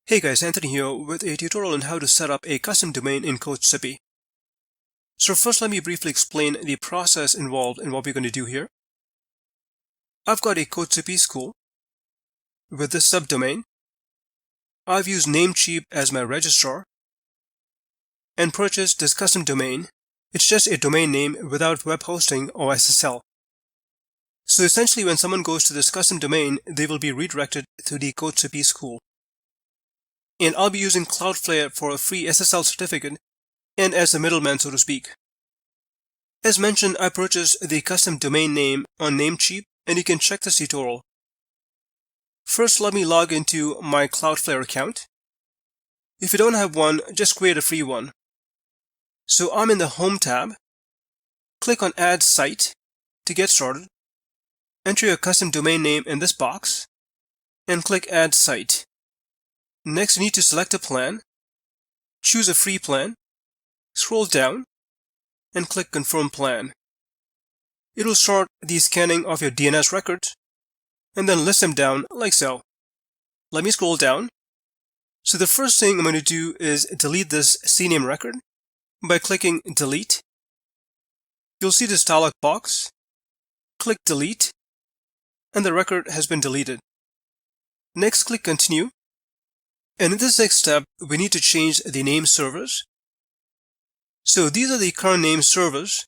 Hey guys, Anthony here with a tutorial on how to set up a custom domain in CoachZippy. So first let me briefly explain the process involved in what we're going to do here. I've got a CoachZippy school with this subdomain. I've used Namecheap as my registrar and purchased this custom domain. It's just a domain name without web hosting or SSL. So essentially when someone goes to this custom domain, they will be redirected to the CoachZippy school. And I'll be using CloudFlare for a free SSL certificate and as a middleman, so to speak. As mentioned, I purchased the custom domain name on Namecheap, and you can check this tutorial. First, let me log into my CloudFlare account. If you don't have one, just create a free one. So I'm in the Home tab. Click on Add Site to get started. Enter your custom domain name in this box and click Add Site. Next, you need to select a plan. Choose a free plan. Scroll down and click Confirm Plan. It will start the scanning of your DNS records and then list them down like so. Let me scroll down. So the first thing I'm going to do is delete this CNAME record by clicking Delete. You'll see this dialog box. Click Delete and the record has been deleted. Next, click Continue. And in this next step, we need to change the name servers. So these are the current name servers,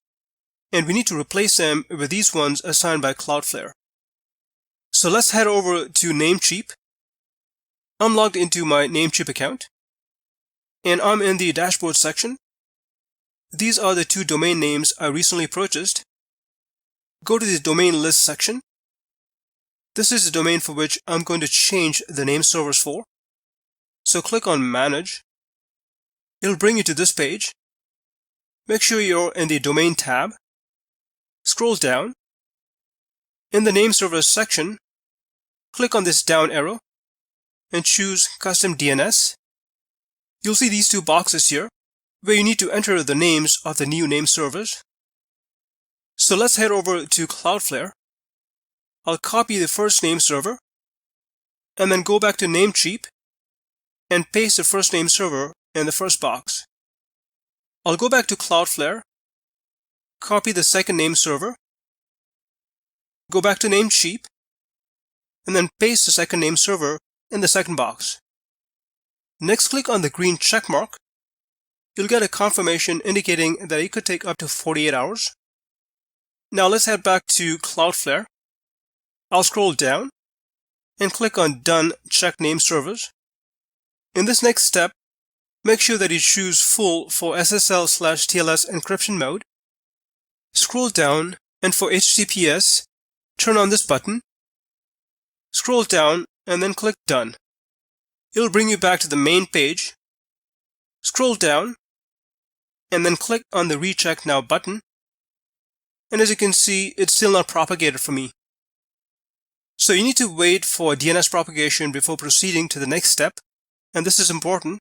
and we need to replace them with these ones assigned by CloudFlare. So let's head over to Namecheap. I'm logged into my Namecheap account, and I'm in the dashboard section. These are the two domain names I recently purchased. Go to the domain list section. This is the domain for which I'm going to change the name servers for. So click on Manage. It'll bring you to this page. Make sure you're in the Domain tab. Scroll down. In the Name Servers section, click on this down arrow and choose Custom DNS. You'll see these two boxes here where you need to enter the names of the new name servers. So let's head over to CloudFlare. I'll copy the first name server and then go back to Namecheap and paste the first name server in the first box. I'll go back to CloudFlare, copy the second name server, go back to Namecheap, and then paste the second name server in the second box. Next, click on the green check mark. You'll get a confirmation indicating that it could take up to 48 hours. Now let's head back to CloudFlare. I'll scroll down and click on Done Check Name Servers. In this next step, make sure that you choose Full for SSL/TLS encryption mode. Scroll down and for HTTPS, turn on this button. Scroll down and then click Done. It'll bring you back to the main page. Scroll down and then click on the Recheck Now button. And as you can see, it's still not propagated for me. So you need to wait for DNS propagation before proceeding to the next step. And this is important.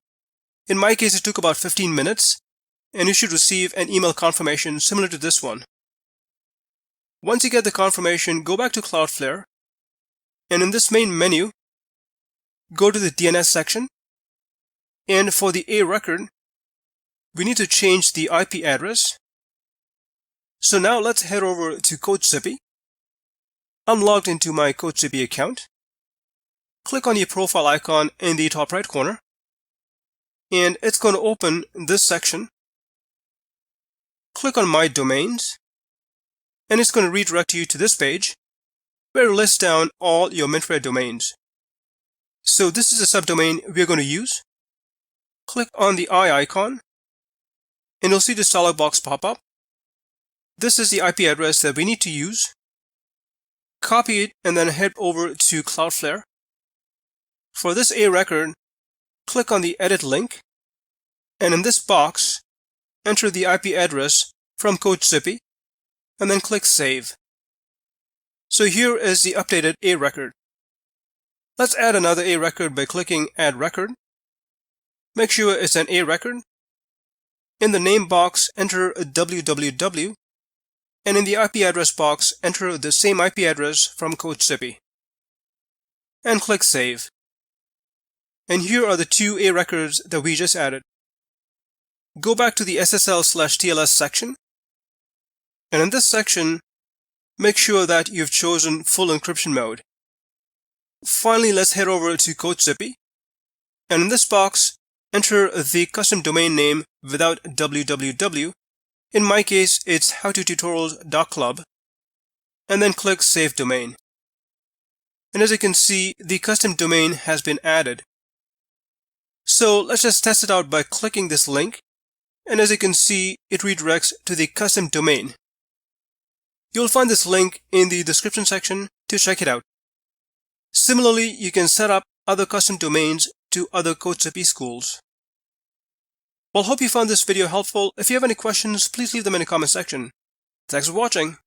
In my case, it took about 15 minutes, and you should receive an email confirmation similar to this one. Once you get the confirmation, go back to CloudFlare, and in this main menu, go to the DNS section, and for the A record, we need to change the IP address. So now let's head over to CoachZippy. I'm logged into my CoachZippy account. Click on your profile icon in the top right corner, and it's going to open this section. Click on My Domains, and it's going to redirect you to this page where it lists down all your Mintware domains. So this is the subdomain we're going to use. Click on the eye icon, and you'll see this dialog box pop up. This is the IP address that we need to use. Copy it and then head over to CloudFlare. For this A record, click on the Edit link, and in this box, enter the IP address from CoachZippy, and then click Save. So here is the updated A record. Let's add another A record by clicking Add Record. Make sure it's an A record. In the name box, enter www, and in the IP address box, enter the same IP address from CoachZippy. And click Save. And here are the two A records that we just added. Go back to the SSL/TLS section, and in this section, make sure that you've chosen full encryption mode. Finally, let's head over to CoachZippy, and in this box, enter the custom domain name without www. In my case, it's howtotutorials.club, and then click Save Domain. And as you can see, the custom domain has been added. So let's just test it out by clicking this link, and as you can see, it redirects to the custom domain. You'll find this link in the description section to check it out. Similarly, you can set up other custom domains to other CoachZippy schools. Well, hope you found this video helpful. If you have any questions, please leave them in the comment section. Thanks for watching.